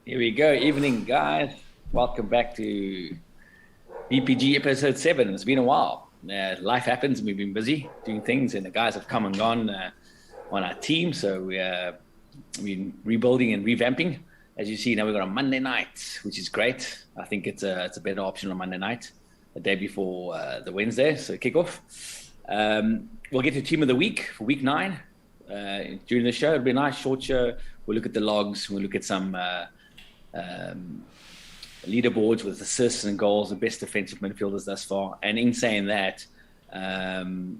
Here we go. Evening, guys. Welcome back to VPG episode 7. It's been a while. Life happens, and we've been busy doing things, and the guys have come and gone on our team. So we're rebuilding and revamping. As you see, now we've got a Monday night, which is great. I think it's a better option on Monday night, the day before the Wednesday, so kickoff. We'll get to Team of the Week for week 9 during the show. It'll be a nice short show. We'll look at the logs. We'll look at some leaderboards with assists and goals, the best defensive midfielders thus far. And in saying that,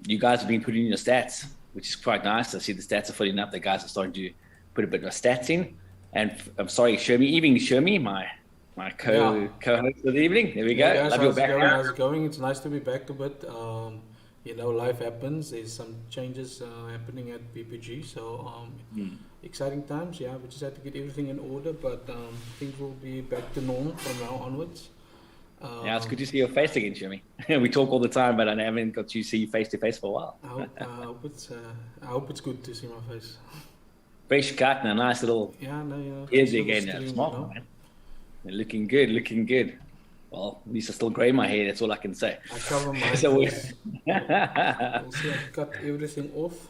you guys have been putting in your stats, which is quite nice. I see the stats are filling up. The guys are starting to put a bit of stats in. And I'm sorry, Shermy, my co-host of the evening. There we go. Guys, Love your how's it going? background. How's it going? It's nice to be back a bit. Life happens. There's some changes happening at VPG, so exciting times. Yeah, we just had to get everything in order, but things will be back to normal from now onwards. Yeah, it's good to see your face again, Shermy. We talk all the time, but I haven't got to see you face to face for a while. I hope it's good to see my face. Fresh cut and a nice little ears again. Stream, Smart, man. Looking good. Well, at least I still grey my hair. That's all I can say. I cover my So face. Also, I cut everything off.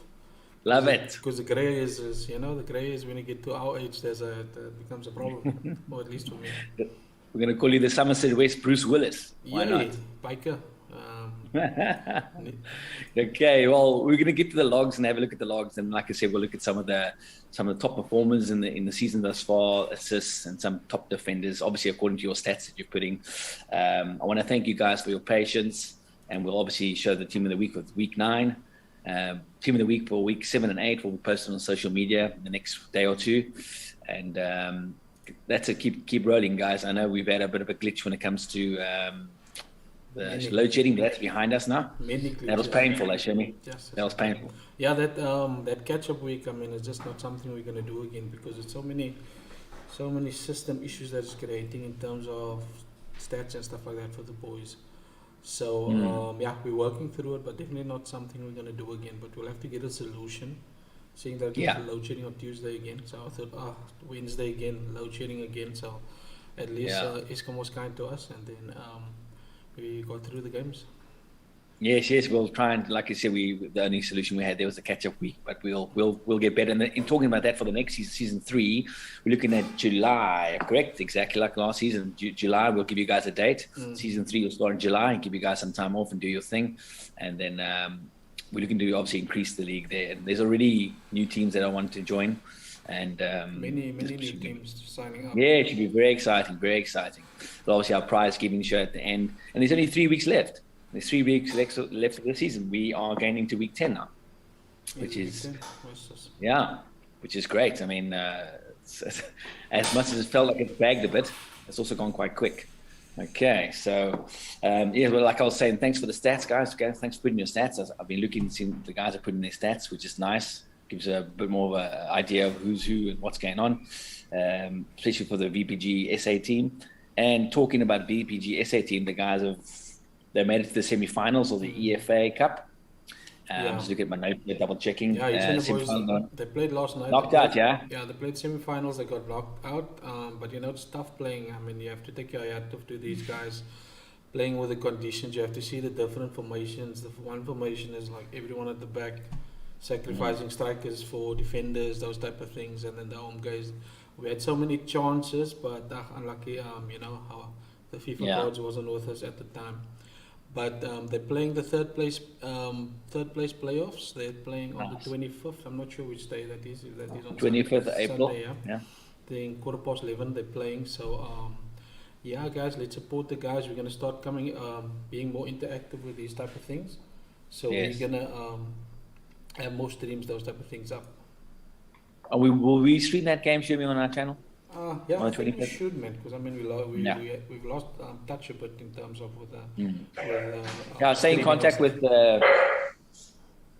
Love it. Because the grey is the grey is when you get to our age, it becomes a problem, or at least for me. We're going to call you the Somerset West Bruce Willis. Why not? Biker. Okay, well, we're going to get to the logs and have a look at the logs, and like I said, we'll look at some of the top performers in the season thus far, assists, and some top defenders. Obviously, according to your stats that you're putting. I want to thank you guys for your patience, and we'll obviously show the team of the week with week 9. Team of the week for week 7 and 8 will be posted on social media in the next day or two, and that's a keep rolling, guys. I know we've had a bit of a glitch when it comes to the load shedding, but that's behind us now. That was painful, Shemi. Yes, That was painful. Yeah, that catch-up week, I mean, it's just not something we're going to do again, because it's so many system issues that it's creating in terms of stats and stuff like that for the boys. So we're working through it, but definitely not something we're going to do again. But we'll have to get a solution. Seeing that there's load shedding on Tuesday again, so I thought, Wednesday again, load shedding again. So at least Eskom was kind to us, and then we got through the games. Yes, we'll try and, like I said, the only solution we had there was the catch-up week, but we'll get better. And in talking about that for the next season 3, we're looking at July, correct? Exactly like last season. July, we'll give you guys a date. Season 3 will start in July and give you guys some time off and do your thing. And then we're looking to obviously increase the league there. And there's already new teams that I want to join. And many new teams signing up. Yeah, it should be very exciting. But obviously our prize giving show at the end. And there's only 3 weeks left. There's 3 weeks left of the season. We are going into week 10 now, which is great. I mean, as much as it felt like it bagged a bit, it's also gone quite quick. Okay, so well, like I was saying, thanks for the stats, guys. Thanks for putting your stats. I've been looking, seeing the guys are putting their stats, which is nice. Gives a bit more of an idea of who's who and what's going on, especially for the VPG SA team. And talking about VPG SA team, the guys they made it to the semi-finals of the EFA Cup. Just look at my notes, double checking. Yeah, they played last night. Knocked out, yeah? Yeah, they played semi-finals, they got knocked out. But it's tough playing. I mean, you have to take your hat off to these guys playing with the conditions. You have to see the different formations. The one formation is like everyone at the back, sacrificing strikers for defenders, those type of things. And then the home guys, we had so many chances, but unlucky, how the FIFA cards wasn't with us at the time. But they're playing the third place playoffs. They're playing on the 25th. I'm not sure which day that is. If that is on 25th of April. Sunday, yeah. Then 11:15 they're playing. So guys, let's support the guys. We're gonna start being more interactive with these type of things. So we're gonna have more streams, those type of things up. Will we stream that game, Shumi, on our channel? I think we should, man, because I mean we've lost touch a bit in terms of with stay in contact with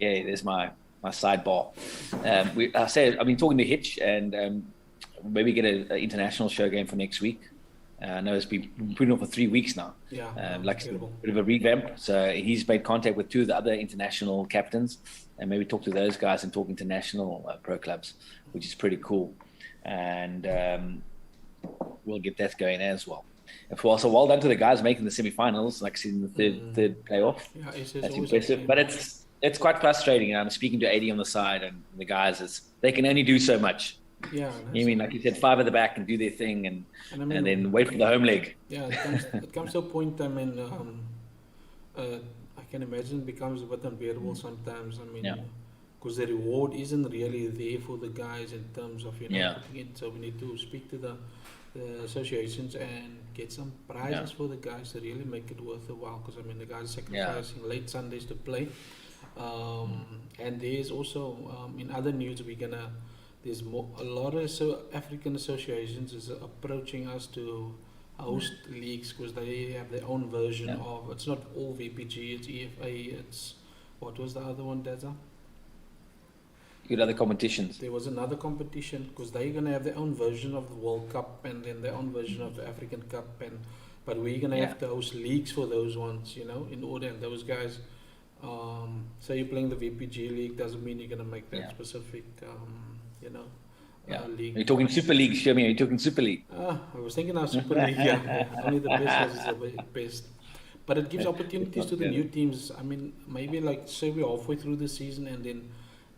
there's my sidebar. I've been talking to Hitch, and maybe get an international show game for next week. I know it's been putting on for 3 weeks now. Like a bit of a revamp. So he's made contact with 2 of the other international captains, and maybe talk to those guys and talk international pro clubs, which is pretty cool. And we'll get that going as well. And so well done to the guys making the semi-finals, like in the third playoff. Yeah, it's That's impressive. But it's quite frustrating. I'm speaking to AD on the side, and the guys, they can only do so much. Yeah, you mean, like you said, 5 at the back and do their thing, and then wait for the home leg. Yeah, it comes to a point. I mean, I can imagine it becomes a bit unbearable sometimes. I mean, because the reward isn't really there for the guys in terms of putting it. So we need to speak to the associations and get some prizes for the guys to really make it worth a while. Because I mean, the guys are sacrificing late Sundays to play. And there's also in other news there's a lot of African associations is approaching us to host leagues because they have their own version of, it's not all VPG, it's EFA, it's, what was the other one, Daza? Good other competitions. There was another competition because they're going to have their own version of the World Cup and then their own version of the African Cup, but we're going to have to host leagues for those ones, in order, and those guys, so you're playing the VPG league doesn't mean you're going to make that specific league. You're talking Super League, Shami. You're talking Super League. I was thinking of Super League. Only the best is the best. But it gives opportunities to the new teams. I mean, maybe like say we're halfway through the season and then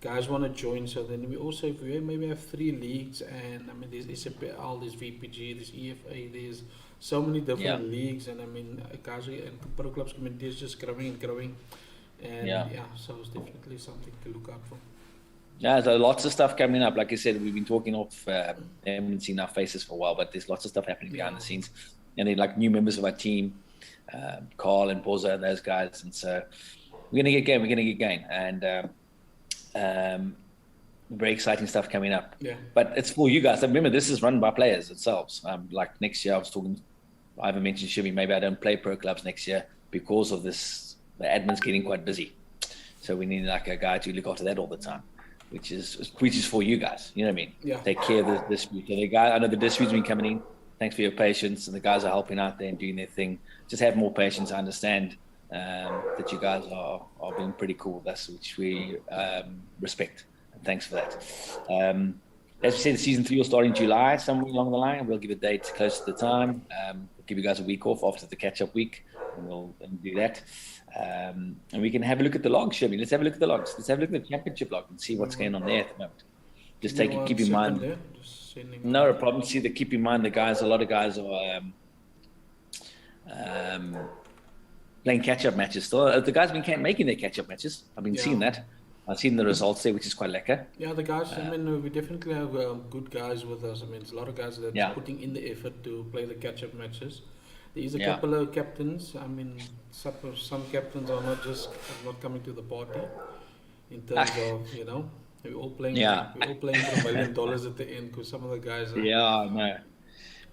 guys want to join. So then we also, if we maybe have 3 leagues, and I mean, there's SPL, there's VPG, there's EFA, there's so many different leagues, and I mean, guys and pro clubs community is just growing and growing. And so it's definitely something to look out for. Yeah, so lots of stuff coming up. Like I said, we've been talking off, haven't seen our faces for a while, but there's lots of stuff happening behind the scenes. And then like new members of our team, Carl and Boza and those guys. And so we're going to get going. And very exciting stuff coming up. Yeah. But it's for you guys. Remember, this is run by players themselves. Like next year, I haven't mentioned Shimmy, maybe I don't play pro clubs next year because of this. The admin's getting quite busy. So we need like a guy to look after that all the time. Which is for you guys, you know what I mean? Yeah. Take care of the dispute. So I know the dispute's been coming in. Thanks for your patience, and the guys are helping out there and doing their thing. Just have more patience. I understand that you guys are being pretty cool with us, which we respect. And thanks for that. As we said, season 3 will start in July, somewhere along the line. We'll give a date close to the time. We'll give you guys a week off after the catch-up week, and we'll do that. And we can have a look at the logs, Shirley. Let's have a look at the logs. Let's have a look at the championship log and see what's going on there at the moment. Just keep in mind. No problem. Keep in mind a lot of guys are playing catch-up matches still. The guys have been making their catch-up matches. I've been seeing that. I've seen the results there, which is quite lekker. Yeah, the guys, I mean, we definitely have good guys with us. I mean, there's a lot of guys that are putting in the effort to play the catch-up matches. There's a couple of captains. I mean, some captains are not coming to the party in terms of, we're all playing for $1 million at the end because some of the guys are... Yeah, no.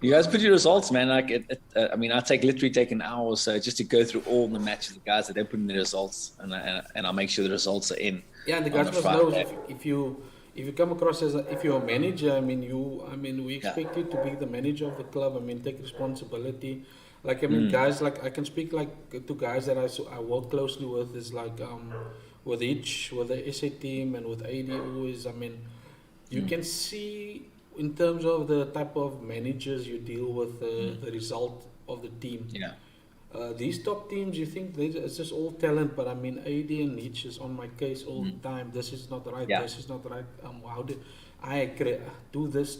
You guys put your results, man. Like, I mean, I literally take an hour or so just to go through all the matches, the guys that they put in the results, and I'll make sure the results are in. Yeah, and the guys must know if you come across if you're a manager, I mean, we expect you to be the manager of the club. I mean, take responsibility. Like, I mean, guys, like, I can speak, like, to guys that I work closely with, is like, with Hitch, with the SA team, and with AD always, I mean, you can see, in terms of the type of managers you deal with, the result of the team. Yeah. These top teams, you think it's just all talent, but I mean, AD and Hitch is on my case all the time. This is not right, this is not right. How did I do this?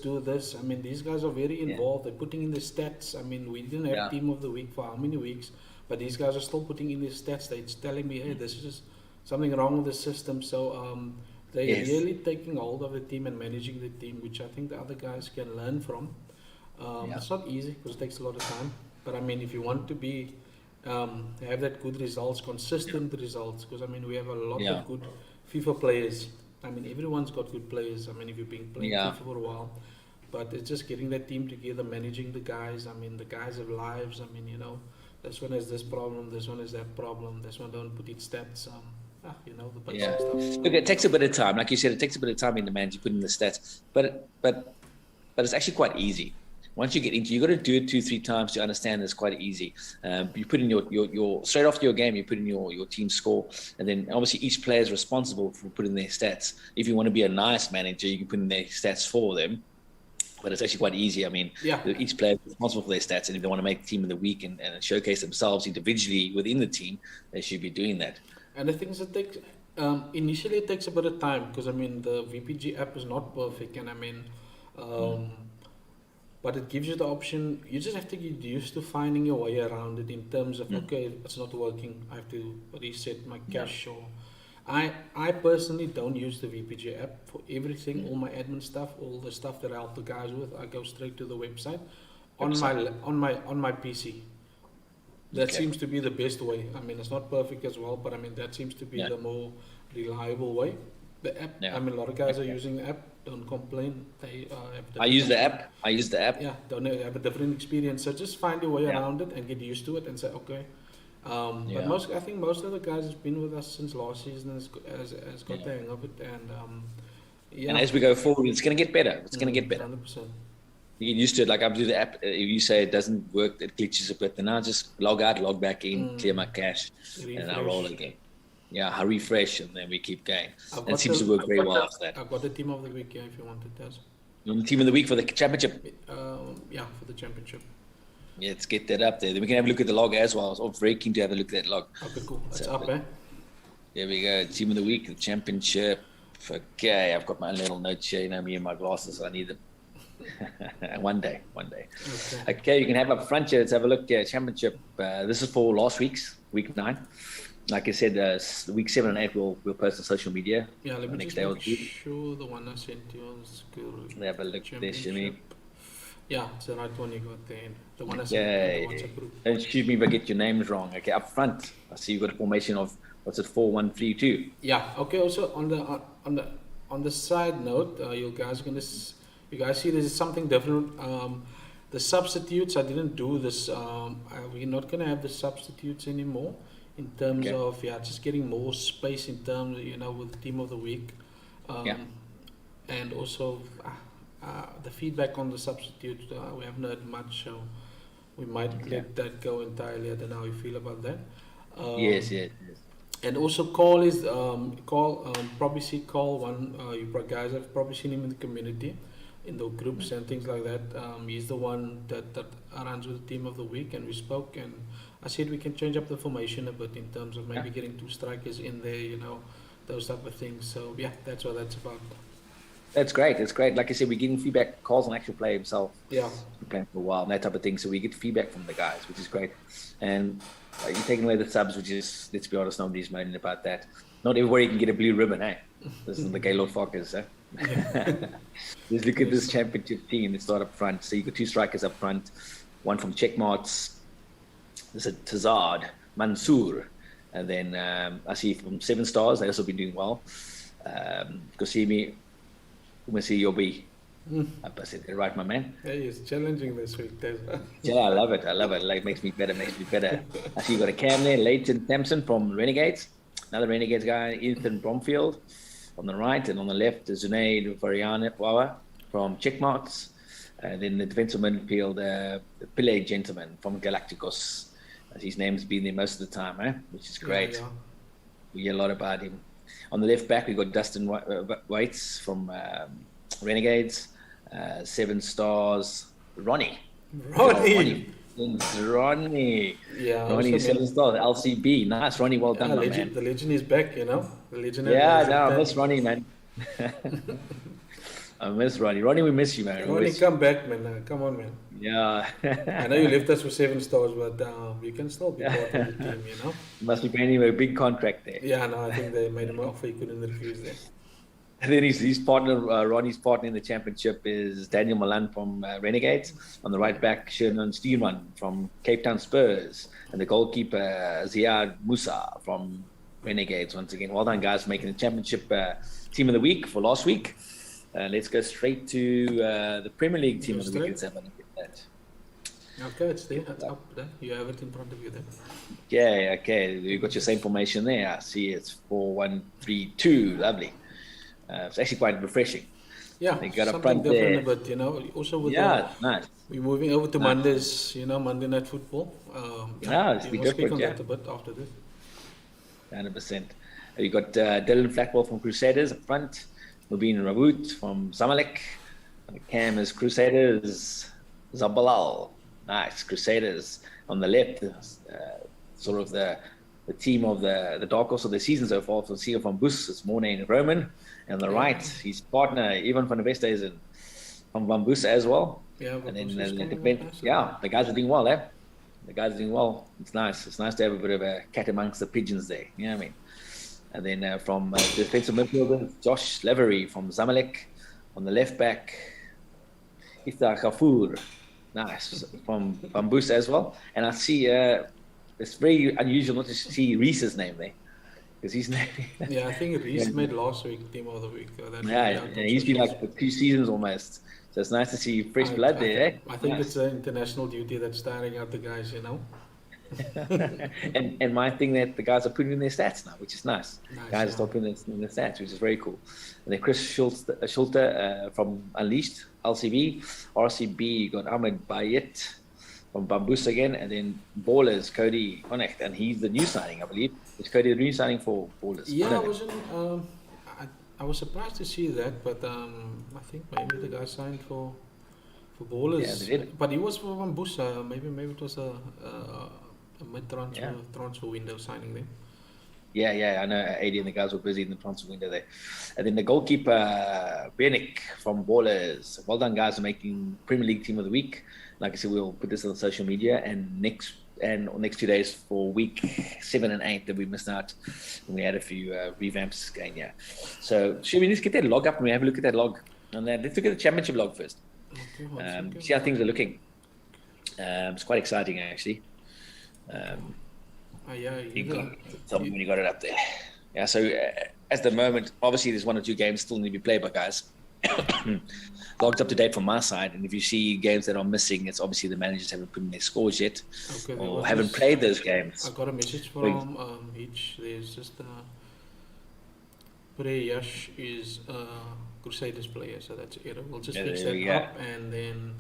I mean, these guys are very involved. They're putting in the stats. I mean, we didn't have team of the week for how many weeks, but these guys are still putting in the stats. They're telling me, hey, this is just something wrong with the system. So they're really taking hold of the team and managing the team, which I think the other guys can learn from. It's not easy because it takes a lot of time. But I mean, if you want to be have that good results, consistent results, because I mean, we have a lot of good FIFA players. I mean, everyone's got good players. I mean, if you've been playing FIFA for a while, but it's just getting that team together, managing the guys. I mean, the guys have lives. I mean, this one has this problem, this one has that problem, this one don't put in stats. The basic stuff. Look, it takes a bit of time. Like you said, it takes a bit of time in the man to put in the stats. But it's actually quite easy. Once you get into, you got to do it 2-3 times to understand. It's quite easy. You put in your straight after your game, you put in your team score, and then obviously each player is responsible for putting their stats. If you want to be a nice manager, you can put in their stats for them, But it's actually quite easy. I mean, Yeah. each player is responsible for their stats, and if they want to make team of the week and showcase themselves individually within the team, they should be doing that. And the thing is, it takes initially it takes a bit of time because I mean the VPG app is not perfect, and I mean, but it gives you the option. You just have to get used to finding your way around it in terms of okay, it's not working. I have to reset my cache or. I personally don't use the VPG app for everything, all my admin stuff, all the stuff that I help the guys with. I go straight to the website on my PC. That seems to be the best way. I mean, it's not perfect as well, but I mean that seems to be the more reliable way. The app. I mean, a lot of guys are using the app. Don't complain. They I use the app. Yeah, don't have a different experience. So just find your way around it and get used to it and say okay. But I think most of the guys have been with us since last season has got the hang of it, and and as we go forward, it's going to get better. It's going to get better. 100%. You get used to it. Like I do the app. If you say it doesn't work, it glitches a bit. Then I just log out, log back in, clear my cache, and I roll again. Yeah, I refresh, and then we keep going. And it seems to work very well after that. I've got the team of the week here if you want it, Taz. The team of the week for the championship. For the championship. Yeah, let's get that up there. Then we can have a look at the log as well. I was very keen to have a look at that log. Okay, cool. It's up, eh? There we go. Team of the week, the championship. Okay, I've got my little notes here. You know, me and my glasses. I need them. One day. Okay, you can have up front here. Let's have a look at championship. This is for last week 9. Like I said, week 7 and 8 we'll post on social media. Yeah, let me just make sure the one I sent you is good. Have a look there, Shimmy. Yeah, it's the right one you got there. The one I sent you the WhatsApp group. Don't shoot me if I get your names wrong. Okay, up front, I see you got a formation of 4-1-3-2. Yeah. Okay. Also on the side note, you guys see there's something different. The substitutes, I didn't do this. We're not gonna have the substitutes anymore in terms of just getting more space in terms with the team of the week, and also. The feedback on the substitute, we haven't heard much, so we might let that go entirely. I don't know how you feel about that. Yes. And also Cole is probably see Cole one. You guys have probably seen him in the community, in the groups and things like that. He's the one that runs with the team of the week, and we spoke, and I said we can change up the formation a bit in terms of maybe getting 2 strikers in there, those type of things. So that's what that's about. That's great. It's great. Like I said, we're getting feedback. Carl's an actual player himself. Yeah. He's been playing for a while and that type of thing. So we get feedback from the guys, which is great. And you're taking away the subs, which is, let's be honest, nobody's moaning about that. Not everybody can get a blue ribbon, eh? This is the Gaylord Fockers, eh? Just look at this championship team. Let's start up front. So you got 2 strikers up front. One from Checkmarts. There's a Tazard, Mansour. And then I see from 7 Stars, they also been doing well. Kosimi. Yobi. I said it right, my man. Yeah, he's challenging this week. Yeah, I love it. Like, makes me better. I see you got a Cam there, Leighton Sampson from Renegades. Another Renegades guy, Ethan Bromfield on the right. And on the left is Junaid Variana from Checkmarks. And then the defensive midfield, the Pile gentleman from Galacticos. His name's been there most of the time, which is great. Yeah. We hear a lot about him. On the left back, we got Dustin Waits from Renegades, 7 Stars, Ronnie. Ronnie, Yeah, Ronnie, 7 Stars, LCB. Nice, Ronnie, well done, my man. The legend is back, The legend. I miss Ronnie, man. I miss Ronnie. Ronnie, we miss you, man. Ronnie, come back, man. Come on, man. Yeah. I know you left us for 7 Stars, but you can still be part of the team, You must be paying him a big contract there. Yeah, no, I think they made him an offer he couldn't refuse there. And then his partner, Ronnie's partner in the championship is Daniel Milan from Renegades. On the right back, Sherman Steeman from Cape Town Spurs. And the goalkeeper, Ziad Musa from Renegades. Once again, well done, guys, for making the championship team of the week for last week. Let's go straight to the Premier League team of the week. Let's have a look at that. Okay, it's there. It's up there. You have it in front of you there. Yeah, okay. You've got your same formation there. I see it's 4-1-3-2. Lovely. It's actually quite refreshing. Yeah, they got something different, but also with nice. We're moving over to Mondays, Monday Night Football. It's we'll speak on that a bit after this. 100%. You got Dylan Flackwell from Crusaders up front. Mubin Rawoot from Zamalek. Cam is Crusaders. Zabalal. Nice. Crusaders. On the left, sort of the team of the dark horse of the season so far. So Sia van Boos, it's Morne and Roman. And on the right, his partner, Ivan van der Veste, is from Van Boos as well. Yeah, and then the guys are doing well, eh? The guys are doing well. It's nice. It's nice to have a bit of a cat amongst the pigeons there. You know what I mean? And then from defensive midfielder, Josh Levery from Zamalek. On the left back, Ithar Khafour. Nice. From Bamboos as well. And I see, it's very unusual not to see Reese's name there. Because his name... I think Reese made last week Team of the Week. He's been like for 2 seasons almost. So it's nice to see fresh blood there, eh? I think it's an international duty that's staring out the guys, and my thing that the guys are putting in their stats now, which is nice. Guys are putting in their stats, which is very cool. And then Chris Schulte from Unleashed, LCB. RCB, you got Ahmed Bayet from Bamboos again. And then Ballers, Cody Connect. And he's the new signing, I believe. Is Cody the new signing for Ballers? Yeah, I was surprised to see that, but I think maybe the guy signed for Ballers. Yeah, they did. But he was for Bamboos. Maybe it was a mid-transfer window signing there. Yeah, I know AD and the guys were busy in the transfer window there. And then the goalkeeper, Bernick from Ballers. Well done, guys, for making Premier League Team of the Week. Like I said, we'll put this on social media. And next 2 days for week 7 and 8 that we missed out. And we had a few revamps going, yeah. So, should we just get that log up and we have a look at that log? And then let's look at the championship log first. Okay, see how things are looking. It's quite exciting, actually. You got it up there. Yeah, so at the moment, obviously there's 1 or 2 games still need to be played by guys. Logged up to date from my side, and if you see games that are missing, it's obviously the managers haven't put in their scores yet, or haven't played those games. I got a message from Hitch. There's just Yash is Crusaders player, so that's error. We'll just fix that up, and then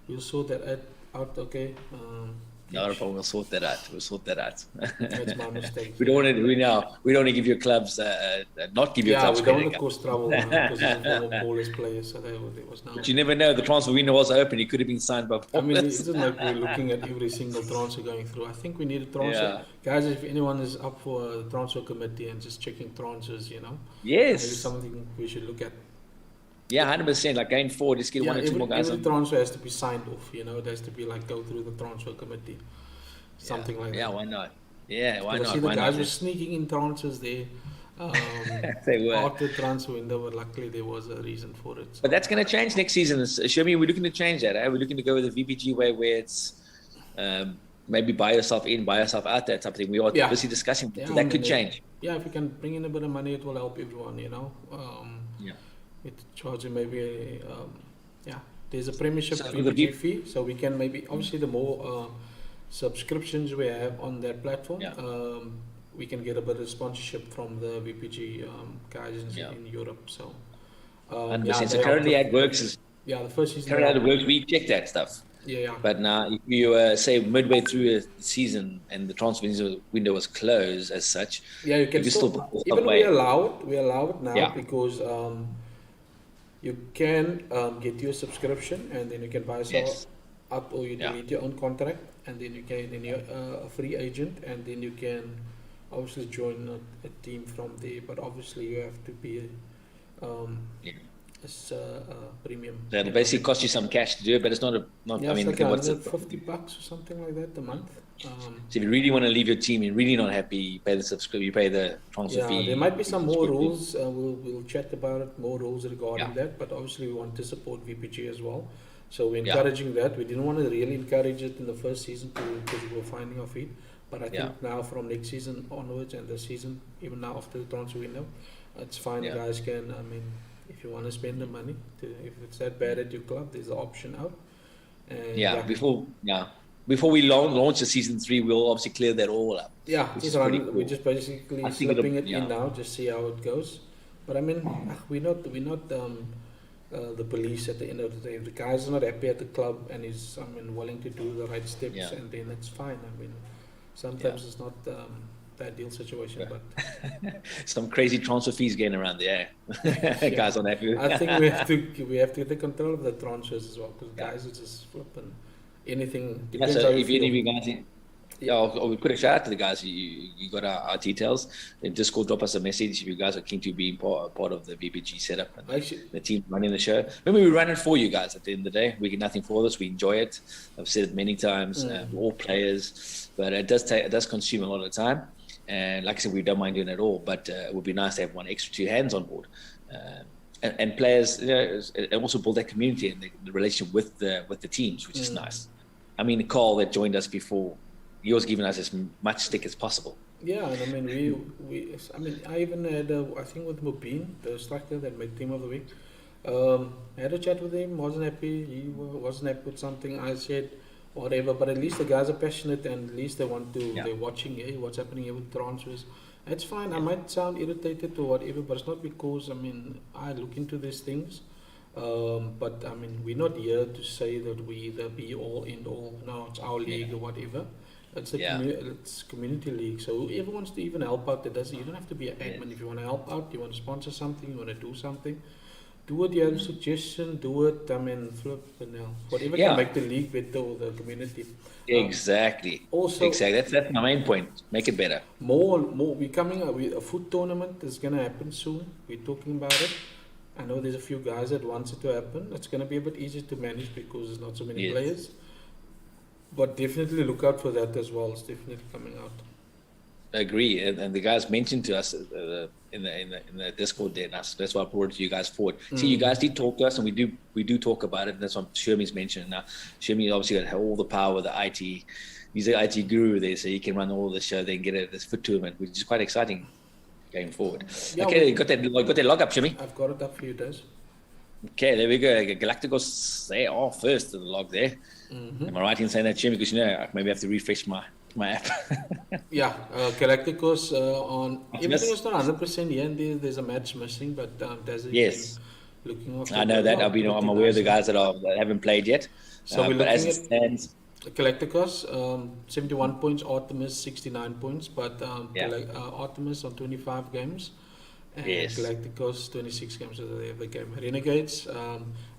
we'll sort that out. Okay. No problem. We'll sort that out. That's my mistake. We don't want to give your clubs not give your clubs credit. Yeah, we don't want to cause trouble because he's a former Ballers player, so there was no. But you never know. The transfer window was open. He could have been signed by Ballers. I mean, it's not like we're looking at every single transfer going through. I think we need a transfer. Guys, if anyone is up for a transfer committee and just checking transfers, yes, maybe something we should look at. Yeah, 100%. Like going forward, just get 1 or 2 more guys. Every transfer has to be signed off. It has to be like go through the transfer committee, something like that. Yeah, why not? Yeah, why not? See, the guys were sneaking in transfers there. They were after the transfer window, but luckily there was a reason for it. So. But that's going to change next season. Show me, we're looking to change that. We're looking to go with the VPG way, where it's maybe buy yourself in, buy yourself out. That type of thing. We are busy discussing. That could change. Yeah, if we can bring in a bit of money, it will help everyone. It charges maybe there's a premiership VPG fee, so we can maybe obviously the more subscriptions we have on that platform, we can get a bit of sponsorship from the VPG guys in Europe. So, so currently how it works is the first season. Currently how it works, we check that stuff. Yeah. But now, if you say midway through a season and the transfer window was closed as such, you can still even we're allowed now because. You can get your subscription and then you can buy yourself up, or you delete your own contract, and then you're a free agent, and then you can obviously join a team from there. But obviously you have to be a premium. That'll basically cost you some cash to do it, but it's not. I mean, it's like what's it? $50 or something like that a month. So if you really want to leave your team, you're really not happy, you pay the subscription, you pay the transfer fee. There might be some more rules. We'll chat about it, more rules regarding that. But obviously, we want to support VPG as well. So we're encouraging that. We didn't want to really encourage it in the first season because we were finding our feet. But I think now from next season onwards and the season, even now after the transfer window, it's fine. Guys can, if you want to spend the money, if it's that bad at your club, there's an option out. And Before we launch the season 3, we'll obviously clear that all up. Yeah, cool. We're just basically slipping it in now, just see how it goes. But we're not the police at the end of the day. If the guy's not happy at the club and is willing to do the right steps, and then it's fine. Sometimes it's not that bad deal situation. But some crazy transfer fees going around there. Guys on happy. I think we have to take control of the transfers as well, because guys are just flipping anything. Depends So how you if any of feel. you guys, we put a shout out to the guys. You got our details. In Discord, drop us a message if you guys are keen to be part of the VPG setup and the team running the show. Remember, we run it for you guys. At the end of the day, we get nothing for this. We enjoy it. I've said it many times. We're all players, but it does consume a lot of time. And like I said, we don't mind doing it all. But it would be nice to have one extra 2 hands on board. And players, and also build that community and the relationship with the teams, which is nice. I mean, Carl that joined us before, he was giving us as much stick as possible. Yeah, and I mean, I even had, I think with Mobeen, the striker that made Team of the Week, I had a chat with him, wasn't happy, he wasn't happy with something, I said, whatever, but at least the guys are passionate and at least they want to, they're watching, hey, what's happening here with transfers. It's fine, I might sound irritated or whatever, but it's not because, I mean, I look into these things. But I mean, we're not here to say that we the be all end all. No, it's our league or whatever. It's it's community league. So whoever wants to even help out, you don't have to be an admin. If you want to help out, you want to sponsor something, you want to do something, do it. You have a suggestion, do it. I mean, flip and whatever can make the league better or the community. Exactly. That's my main point. Make it better. More. We're coming up with a foot tournament is going to happen soon. We're talking about it. I know there's a few guys that wants it to happen. It's going to be a bit easier to manage because there's not so many players. But definitely look out for that as well. It's definitely coming out. I agree, and the guys mentioned to us in the Discord there, and that's why I brought it to you guys forward. See, you guys did talk to us, and we do talk about it, and that's what Shermie's mentioned. Now, Shermie obviously got all the power with the IT. He's the IT guru there, so he can run all the show, then get this foot tournament, which is quite exciting going forward. Yeah, okay, got that log up, Shermie? I've got it up for you, Des. Okay, there we go. Galacticos, they are first in the log there. Am I right in saying that, Shermie? Because maybe I have to refresh my app. Galacticos on everything is not 100% here, and there's a match missing, but there's looking off. I know that. I'm aware of the guys that haven't played yet. So we're looking as it stands, Galacticos 71 points, Artemis 69 points, but Artemis on 25 games. And Galacticos 26 games, so they have the game. Renegades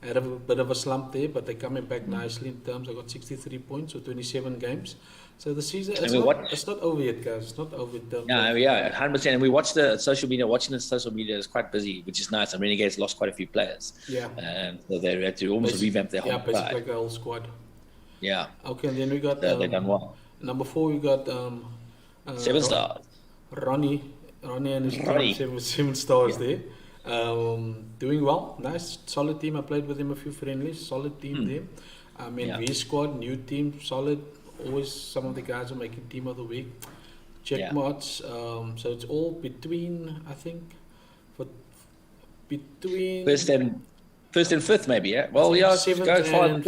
had a bit of a slump there, but they're coming back nicely in terms. I got 63 points with 27 games. So the season, it's not over yet, guys. It's not over yet. 100%. And we watched the social media. Watching the social media is quite busy, which is nice. And Renegades lost quite a few players. Yeah. And so they had to almost revamp their whole squad. Basically like the whole squad. Yeah. Okay, and then we got... they've done well. Number 4, we got... 7 stars. Ronnie and his team, 7 stars there. Doing well. Nice, solid team. I played with him a few friendlies. Solid team there. I mean, V squad, new team, solid. Always some of the guys are making team of the week. Check mods. So it's all between, I think, between... First and fifth, maybe, yeah? Well, seventh go far.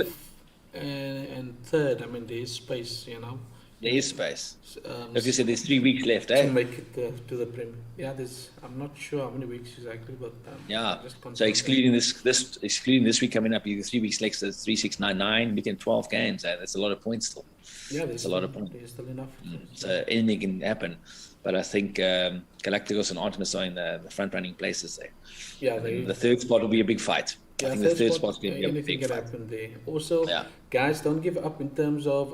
And third. I mean, there's space, There is space. Like you said, there's 3 weeks left, to make it to the Premier. Yeah, I'm not sure how many weeks exactly, but so excluding this week coming up, you 3 weeks left. So it's 3, 6, 9, 9. We can 12 games. That's a lot of points still. Yeah, there's a lot of points. There's still enough. So anything can happen, but I think Galacticos and Artemis are in the front running places there. Yeah, the third spot will be a big fight. I think the third spot's going to be a big fight. Happen there. Also, guys, don't give up in terms of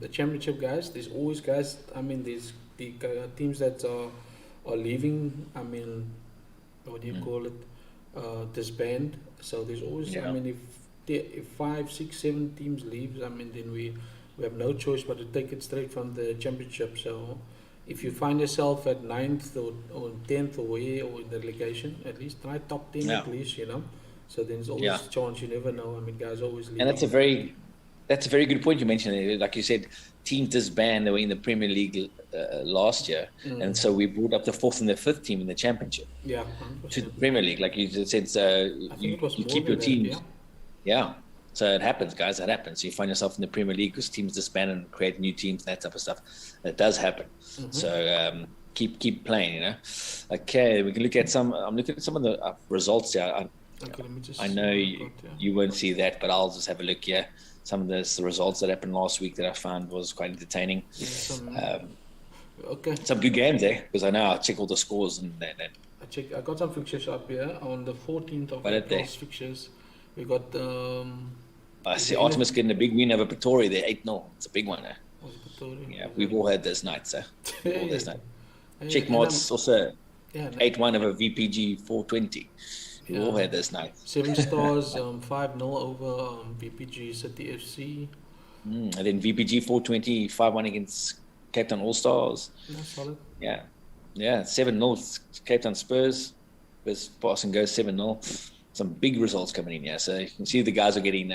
the championship, guys. There's always guys. I mean, there's the teams that are leaving. I mean, what do you call it? Disband. So there's always. I mean, if 5, 6, 7 teams leaves, I mean, then we have no choice but to take it straight from the championship. So if you find yourself at 9th or 10th or in the relegation, at least try top 10 at least, So there's always a chance. You never know. I mean, guys always leave. And that's a very good point you mentioned. Like you said, teams disband. They were in the Premier League last year, and so we brought up the 4th and the 5th team in the Championship. Yeah, 100%. To the Premier League, like you just said. So you keep your teams. Yeah. So it happens, guys. It happens. You find yourself in the Premier League because teams disband and create new teams and that type of stuff. It does happen. So keep playing. Okay, we can look at some. I'm looking at some of the results here. Okay, let me just I know you won't see that, but I'll just have a look here. Some of the results that happened last week that I found was quite entertaining. Okay. Some good games there, because I know I check all the scores and then. I got some fixtures up here on the 14th of What are they? April's fixtures. We got I see Artemis getting a big win over Pretoria there, 8-0. It's a big one. was it Pretoria? Yeah, we've all had those nights. We've all those nights. Hey, Checkmart's also yeah, 8-1 over VPG 420. We've all had those nights. 7 stars, 5-0 over VPG City FC. And then VPG 420, 5-1 against Cape Town All Stars. That's solid. Yeah, 7-0 Cape Town Spurs. Spurs pass and go 7-0. Some big results coming in here. So you can see the guys are getting,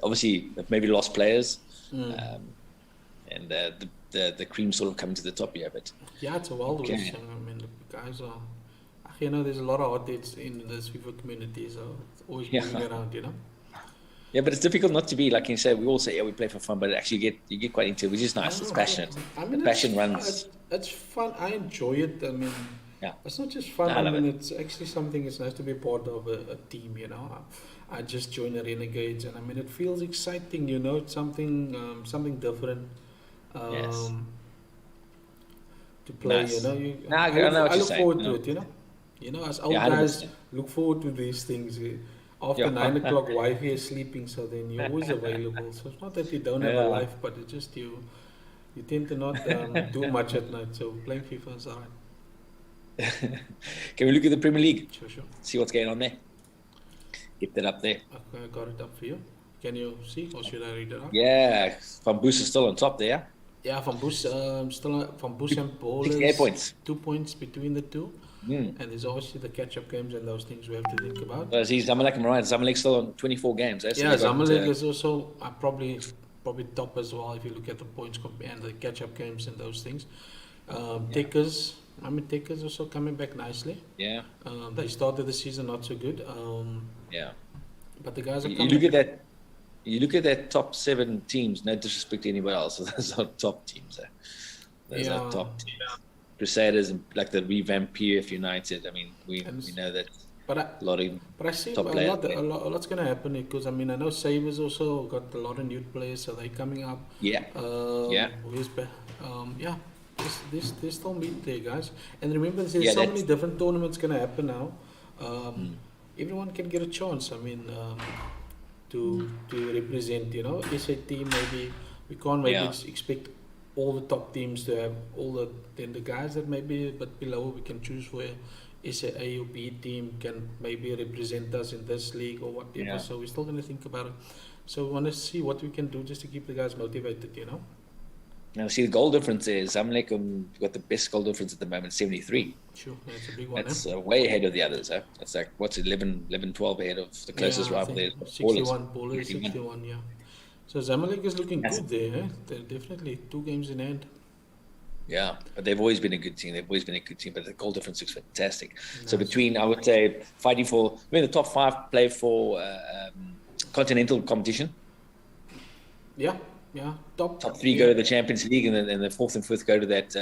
obviously, maybe lost players. And the cream sort of coming to the top here. But yeah, it's a wild west. I mean, the guys are, there's a lot of hot dates in this FIFA community, so it's always moving around, Yeah, but it's difficult not to be, like you say, we all say, yeah, we play for fun, but actually you get quite into it, which is nice. It's passionate. I mean, the passion runs. It's fun. I enjoy it. I mean, it's not just fun. I mean, it's actually something, it's nice to be part of a team, I just joined the Renegades, and I mean, it feels exciting, it's something different. Yes. To play, nice. I look forward to it, as old guys 100%. look forward to these things. After 9 o'clock, wifey is sleeping, so then you're always available. So it's not that you don't have a life, but it's just you tend to not do much at night. So playing FIFA is alright. Can we look at the Premier League? Sure. See what's going on there. Get that up there. Okay, I got it up for you. Can you see, or should I read it out? Yeah, Van Boos is still on top there. Yeah, Van Boos and Paul 68 points. 2 points between the two. And there's obviously the catch-up games and those things we have to think about. See, Zamalek, I'm right. Zamalek's still on 24 games. So Zamalek is also probably top as well if you look at the points and the catch-up games and those things. Tekers also coming back nicely. Yeah. They started the season not so good. But the guys are coming. You look at that top 7 teams, no disrespect to anybody else, those are top teams. Those are top teams. Crusaders and like the revamped PF United. I mean, we know that a lot of But I see top a lot's going to happen because I mean I know Sabres also got a lot of new players, so they're coming up. There's still meat there, guys. And remember, there's so many different tournaments going to happen now. Everyone can get a chance. I mean, to represent, SA team. Maybe we can't expect all the top teams to have then the guys that may be a bit below, we can choose for SAA or B team can maybe represent us in this league or whatever. So we're still going to think about it. So we want to see what we can do just to keep the guys motivated, Now, see, the goal difference is Zamalek got the best goal difference at the moment, 73. Sure, that's a big one. That's way ahead of the others. It's like, 11, 12 ahead of the closest rival there. 61, Paul 61, yeah. So Zamalek is looking good there. They're definitely 2 games in hand. Yeah, but they've always been a good team. But the goal difference is fantastic. So between, I would say, fighting for, the top 5 play for continental competition. Yeah. Top 3 go to the Champions League, and then the 4th and 5th go to that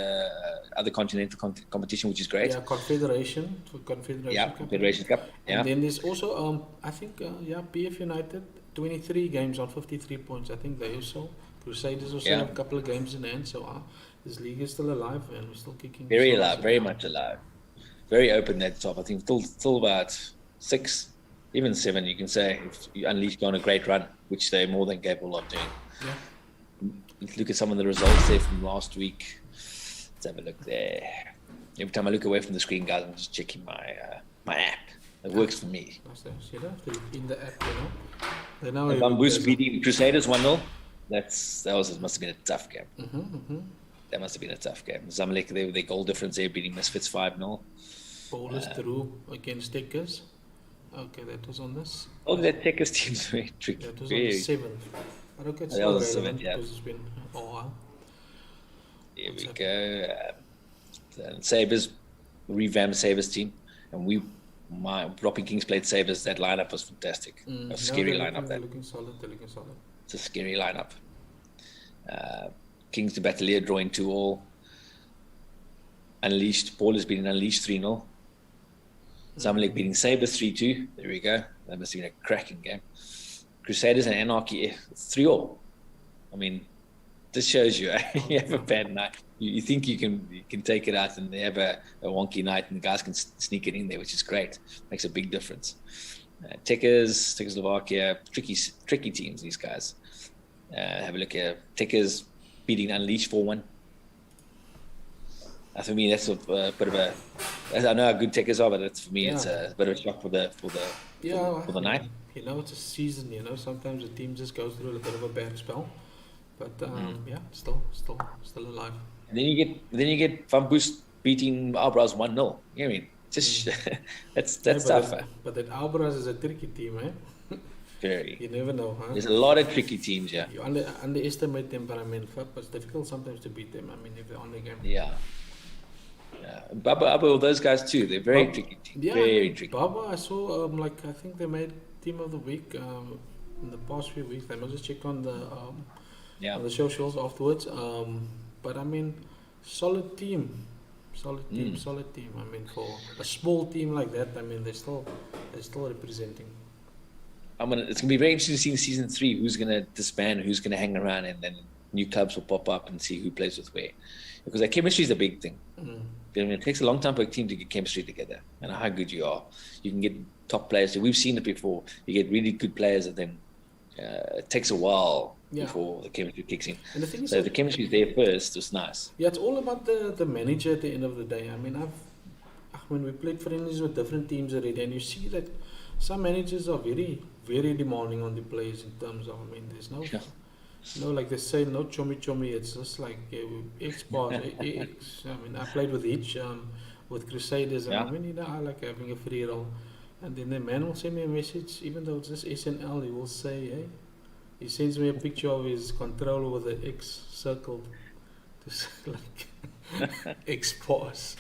other continental competition, which is great. Yeah, Confederation Cup. Confederation Cup. Yeah. And then there's also, I think, PF United, 23 games on 53 points. I think they also, Crusaders also have a couple of games in hand. So this league is still alive and we're still kicking. Very alive, very much alive. Very open at the top. I think still about 6, even 7, you can say, if you Unleashed go on a great run, which they're more than capable of doing. Yeah. Let's look at some of the results there from last week. Let's have a look there. Every time I look away from the screen, guys, I'm just checking my app. It works for me. You don't have to be in the app, Van Boos beating Crusaders 1-0. Must have been a tough game. That must have been a tough game. Zamalek, their goal difference there, beating Misfits 5-0. Bowlers through against Tekers. Okay, that was on this. Oh, that Tekers team's very tricky. That was on the 7th. But okay, it's that was 7th, yeah. Because it's been a while. Here we go. Sabres, revamped Sabres team. And Ropping Kings played Sabres. That lineup was fantastic. A scary lineup. They're looking solid. It's a scary lineup. Kings to Battalier drawing 2-2. Unleashed. Paul has been Unleashed 3-0. Zamalek beating Sabres 3-2. There we go. That must have been a cracking game. Crusaders and Anarchy 3-3. I mean, This shows you you have a bad night. You think you can take it out, and they have a wonky night, and the guys can sneak it in there, which is great. Makes a big difference. Czechoslovakia, tricky teams. These guys. Have a look here. Tickers beating Unleashed 4-1. For me, that's a bit of a. I know how good Tickers are, but that's, for me, it's a bit of a shock for the night. You know, it's a season. You know, sometimes a team just goes through a bit of a bad spell, but yeah, still alive. And then you get Van Boost beating Albras 1-0. You know what I mean? Just that's tough. But that Albras is a tricky team, eh? Very. You never know, huh? There's a lot of tricky teams, yeah. You underestimate them, but I mean, it's difficult sometimes to beat them. I mean, if they're on the game. Yeah. Baba, all those guys too. They're very tricky teams. Yeah, very tricky. Baba, I saw I think they made Team of the Week in the past few weeks. I must just check on the on the socials afterwards. But I mean, solid team. Solid team. I mean, for a small team like that, I mean, they're still representing. It's gonna be very interesting to see in season 3 who's gonna disband, who's gonna hang around, and then new clubs will pop up and see who plays with where. Because that chemistry is a big thing. It takes a long time for a team to get chemistry together, and how good you are. You can get top players. We've seen it before. You get really good players, and then it takes a while before the chemistry kicks in. And the thing is, so the chemistry is there first. It's nice. Yeah, it's all about the manager at the end of the day. I mean, we played friendlies with different teams already, and you see that some managers are very, very demanding on the players in terms of, I mean, there's no, like they say, no chommy. It's just like X bar, X. I mean, I played with each, with Crusaders, and I mean, you know, I like having a free roll. And then the man will send me a message, even though it's just SNL, he will say, hey, he sends me a picture of his controller with the X circled, just like X bars.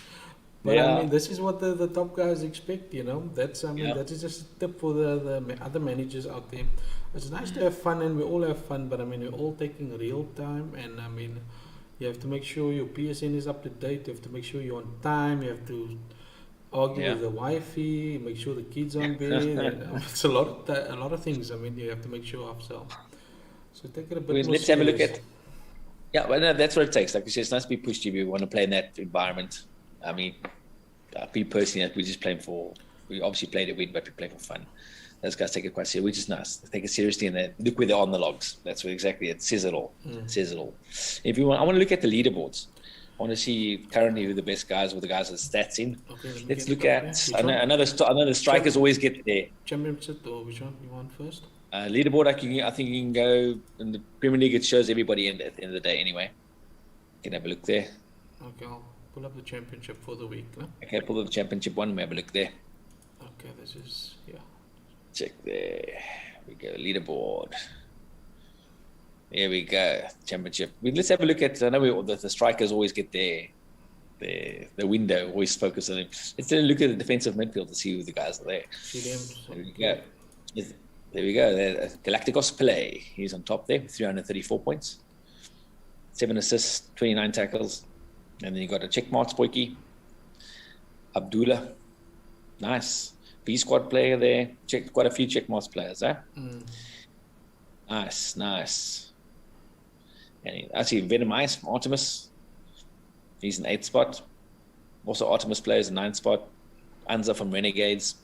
But I mean, this is what the top guys expect, you know. That's that is just a tip for the other managers out there. It's nice to have fun, and we all have fun, but I mean, we're all taking real time, and I mean, you have to make sure your PSN is up to date. You have to make sure you're on time. You have to argue with the wifey, make sure the kids are on bed. And, it's a lot of things. I mean, you have to make sure of. So take it a bit more Let's have a look at. Yeah, well, no, that's what it takes. Like you said, it's nice to be pushed. We want to play in that environment. I mean, me personally, we're just playing we obviously play to win, but we play for fun. Those guys take it quite seriously, which is nice. They take it seriously, and they look where they're on the logs. That's what exactly it says it all. It says it all. If you want, I want to look at the leaderboards. I want to see currently who the best guys or the guys with the stats in. Okay, let's look at. I know the strikers always get there. Championship, or which one you want first? Leaderboard, I think you can go in the Premier League. It shows everybody at the end of the day anyway. You can have a look there. Okay, I'll pull up the championship for the week. No? Okay, pull up the championship one. We have a look there. Okay, this is Check there. We go leaderboard. Here we go. Championship. Let's have a look at. I know the strikers always get the window. Always focus on them. Let's look at the defensive midfield to see who the guys are there. There we go. There we go. Galacticos play. He's on top there with 334 points, 7 assists, 29 tackles, and then you got a check mark Spoiky. Abdullah, nice. B squad player there. Checked quite a few check marks players, eh? Nice. And I see Venom Ice from Artemis. He's in 8th spot. Also Artemis players in 9th spot. Anza from Renegades.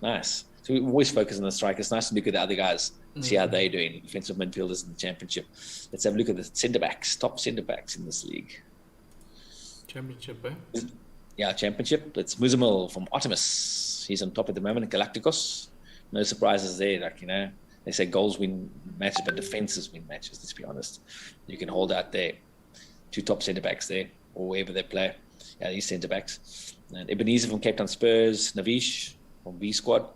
Nice. So we always focus on the strikers. It's nice to look at the other guys, see how they're doing. Defensive midfielders in the championship. Let's have a look at the centre backs, top centre backs in this league. Championship, eh? Yeah, championship. It's Muzamil from Artemis. He's on top at the moment. Galacticos. No surprises there. Like, you know, they say goals win matches, but defenses win matches. Let's be honest. You can hold out there. 2 top centre backs there, or wherever they play. Yeah, these centre backs. And Ebenezer from Cape Town Spurs. Navish from B squad.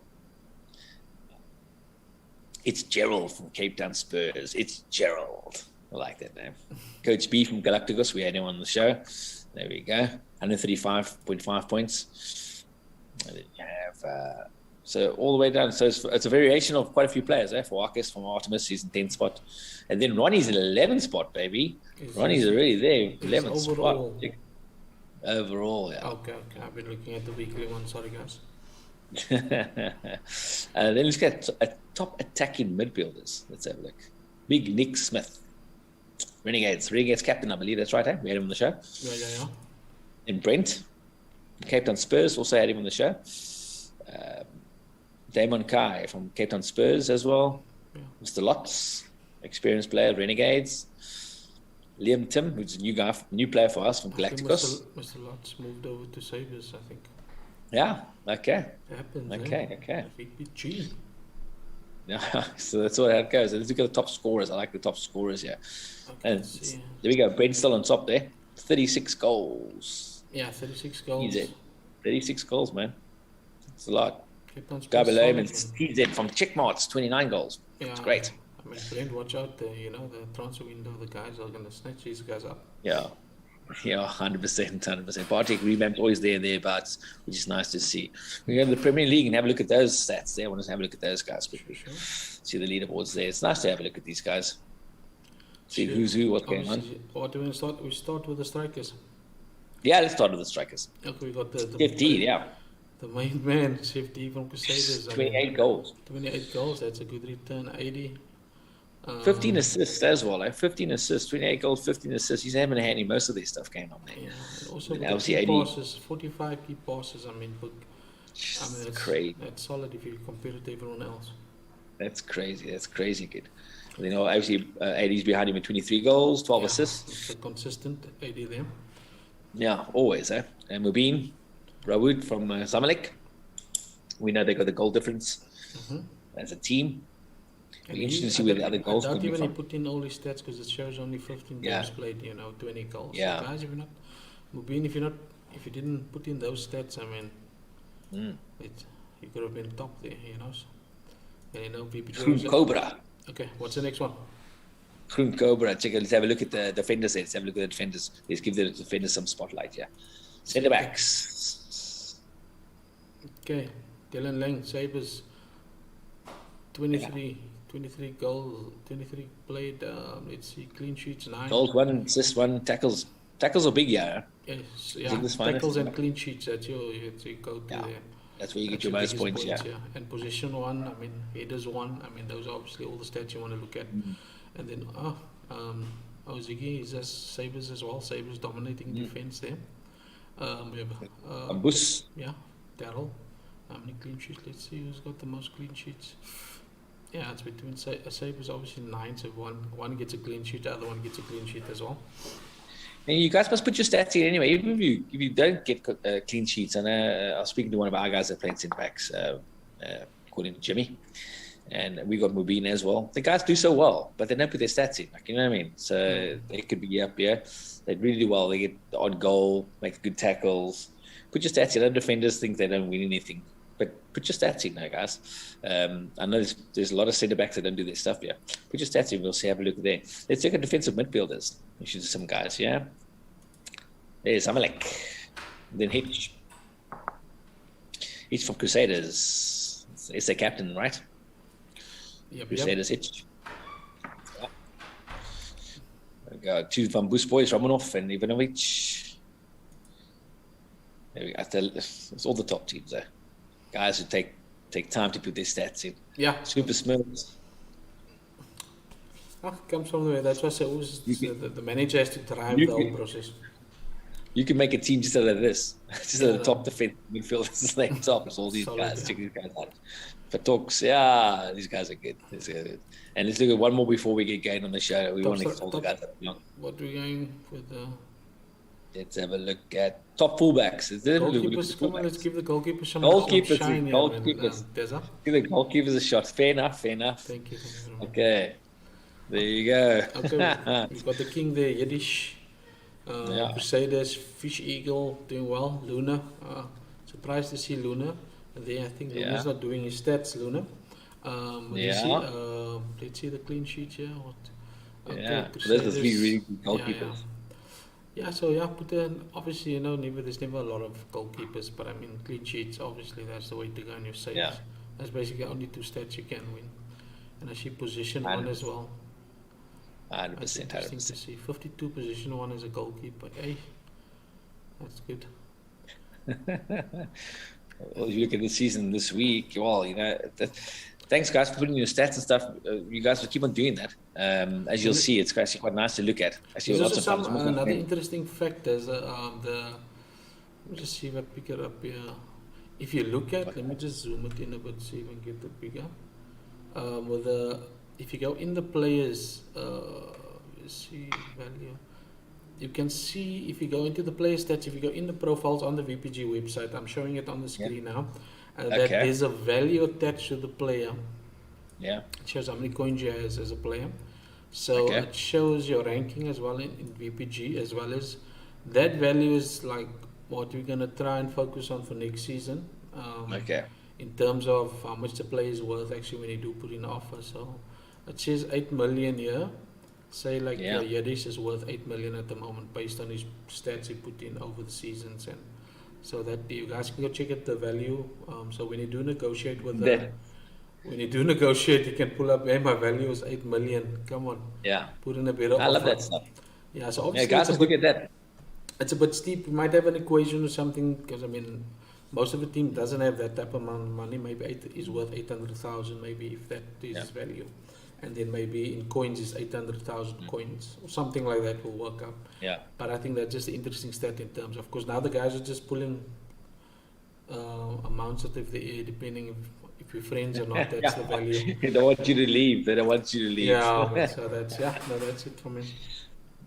It's Gerald from Cape Town Spurs. It's Gerald. I like that name. Coach B from Galacticos. We had him on the show. There we go. 135.5 points. And then you have so all the way down. So it's a variation of quite a few players. For Arcus from Artemis, he's in 10th spot, and then Ronnie's in 11th spot, baby. Ronnie's already there, 11th spot. Overall, yeah. Okay. I've been looking at the weekly one. Sorry, guys. Then let's get top attacking midfielders. Let's have a look. Big Nick Smith. Renegades captain, I believe. That's right, eh? We had him on the show. Yeah. And Brent, Cape Town Spurs, also had him on the show. Damon Kai from Cape Town Spurs as well. Yeah. Mr. Lotz, experienced player, Renegades. Liam Tim, who's a new player for us from Galacticos. Mr. Lotz moved over to Sabres, I think. Yeah, okay. It happens, Okay. VPG. Yeah, so that's how it goes. Let's look at the top scorers. I like the top scorers here. Okay, And there we go. Brent's still on top there. 36 goals. Yeah, 36 goals. Easy. 36 goals, man. It's a lot. Guy below him, it's TZ from Checkmarts, 29 goals. Yeah, it's great. I mean, Brent, watch out. The transfer window, the guys are going to snatch these guys up. Yeah, 100%. Bartek revamped always there and thereabouts, which is nice to see. We go to the Premier League and have a look at those stats there. I want to have a look at those guys quickly. Sure. See the leaderboards there. It's nice to have a look at these guys. See who's who, what's going on. What do we start? We start with the strikers. Yeah, let's start with the strikers. Okay, we got the 15, yeah. The main man, Chef D from Crusaders. 28 goals. 28 goals, that's a good return. 80. 15 assists as well. 15 assists, 28 goals, 15 assists. He's having a handy most of this stuff going on there. Yeah, and also obviously key passes, 45 key passes. I mean, that's crazy. That's solid if you compare it to everyone else. That's crazy. That's crazy good. Obviously, 80's behind him with 23 goals, 12 assists. It's a consistent 80 there. Yeah, always. And Mubin, Rawood from Zamalek. We know they got the goal difference as a team. It'll be interesting to see where the other goals come from. I doubt even he put in all his stats because it shows only 15 games played, 20 goals. Yeah. So guys, Mubin, if you didn't put in those stats, I mean, you could have been top there, And VPG. Cobra. Okay, what's the next one? Cobra. Let's have a look at the defenders. Let's have a look at the defenders. Let's give the defenders some spotlight here. Centre backs. Okay, Dylan Lang, Sabres, 23 goals, 23 played. Let's see, clean sheets 9. Goals 1, assists 1, tackles. Tackles are big, yeah. Yes, tackles and clean sheets. That's your go to there. That's where you get your most points, yeah. And position 1, I mean, headers 1. I mean, those are obviously all the stats you want to look at. And then, Ziggy is Sabres as well. Sabres dominating defense there. We have Bus. Yeah, Daryl. How many clean sheets? Let's see who's got the most clean sheets. Yeah, it's between Sabres obviously 9, so one gets a clean sheet, the other one gets a clean sheet as well. And you guys must put your stats in anyway. Even if you don't get clean sheets, and I was speaking to one of our guys that played centre backs, according to Jimmy, and we got Mubin as well. The guys do so well, but they don't put their stats in. You know what I mean? So they could be up here. They really do well. They get the odd goal, make good tackles. Put your stats in. Other defenders think they don't win anything, but put your stats in now, guys. I know there's a lot of centre backs that don't do their stuff here. Put your stats in. We'll see. Have a look there. Let's look at defensive midfielders. We should do some guys. Yeah. There's Amalek. Then Hitch. Hitch from Crusaders. It's their captain, right? Yep, Crusaders Hitch. Yeah. We got 2 Van Boos boys, Romanov and Ivanovic. There we go. It's all the top teams there. Guys who take time to put their stats in. Yeah. Super Smurfs. Comes from the way. That's why I say the manager has to drive the whole process. You can make a team just out of this. Just out of the top defense midfielders named top. It's all these guys. Check these guys out. For talks, these guys are good. And let's look at one more before we get going on the show. We want to get all the guys up. What are we going with? Let's have a look at top fullbacks. Goalkeepers, come on, let's give the goalkeepers some shine. Goalkeepers. Give the goalkeepers a shot. Fair enough. Thank you. Okay. There you go. Okay, we've got the king there, Yiddish. Crusaders, Fish Eagle doing well. Luna, surprised to see Luna. There, I think Luna's not doing his stats. Luna. Let's see the clean sheets here. Those are 3 really good goalkeepers. But then obviously there's never a lot of goalkeepers, but I mean clean sheets. Obviously, that's the way to go in your saves. Yeah. That's basically only 2 stats you can win. And I see position 1 as well. 100%. To see 52 position 1 as a goalkeeper. Hey, that's good. Well, if you look at the season this week, Thanks, guys, for putting your stats and stuff. You guys will keep on doing that. As you'll see, it's actually quite nice to look at. I see There's lots also of fun. another interesting fact is let me just see if I pick it up here. If you look at, let me just zoom it in a bit, see if I can get it bigger. If you go in the players, you see value. You can see if you go into the player stats, if you go in the profiles on the VPG website, I'm showing it on the screen now, and that there's a value attached to the player. Yeah. It shows how many coins you have as a player. So it shows your ranking as well in VPG, as well as that value is like what we're going to try and focus on for next season. In terms of how much the player is worth actually when you do put in an offer. So it says 8 million here. Say like Yadish is worth 8 million at the moment based on his stats he put in over the seasons, and so that you guys can go check out the value. So when you do negotiate with you can pull up, hey, my value is 8 million. Come on. Yeah. Put in a better offer. I love that stuff. Yeah, so obviously guys, look at that. It's a bit steep. We might have an equation or something, because I mean most of the team doesn't have that type of amount of money. Maybe is worth 800,000, maybe, if that is value. And then maybe in coins is 800,000 coins or something like that will work out. Yeah. But I think that's just an interesting stat in terms of course now the guys are just pulling amounts that depending if you're friends or not, that's the value. They don't want you to leave. They don't want you to leave. Yeah, so that's it for me.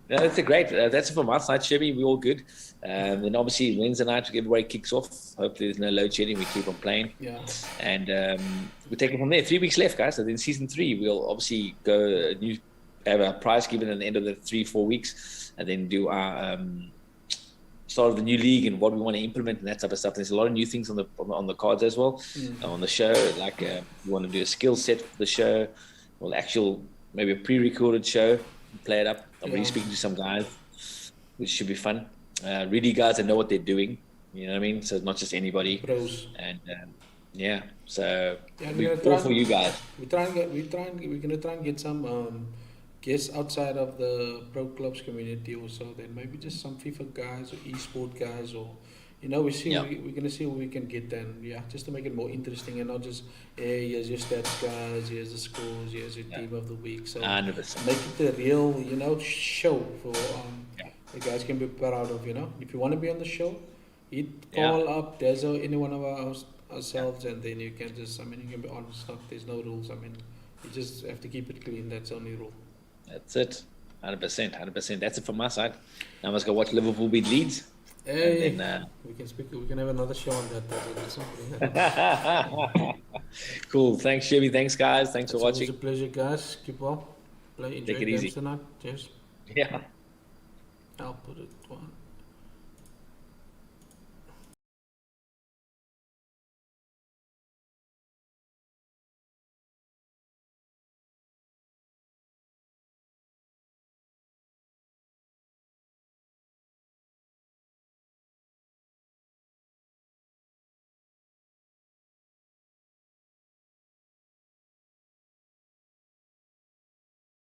No, that's a great. That's it from our side, Chevy. We're all good. And obviously Wednesday night everybody kicks off. Hopefully there's no load shedding. We keep on playing. Yeah. And we take it from there. 3 weeks left, guys. So then season 3, we'll obviously have a prize given at the end of the 3-4 weeks, and then do our start of the new league and what we want to implement and that type of stuff. There's a lot of new things on the cards as well, on the show. Like we want to do a skill set for the show, or maybe a pre-recorded show, play it up. I'm really speaking to some guys, which should be fun. Really guys that know what they're doing. You know what I mean? So it's not just anybody. Pros. And so we're all for you guys. We're gonna try and get some guests outside of the pro clubs community also. Then maybe just some FIFA guys or esport guys, or we're gonna see what we can get then. Yeah, just to make it more interesting and not just here's your stats guys, here's the scores, here's your team of the week. So 100%. make it a real show for the guys can be proud of. If you want to be on the show, call up. There's any one of ourselves, and then you can just. You can be on stuff. There's no rules. You just have to keep it clean. That's the only rule. That's it. 100%. That's it from my side. Now I must go watch Liverpool beat Leeds. Hey, and then, we can have another show on that. Cool. Thanks, Chevy. Thanks, guys. Thanks for watching. It's a pleasure, guys. Keep well. Enjoy Take it easy tonight. Cheers. Yeah. I'll put it one.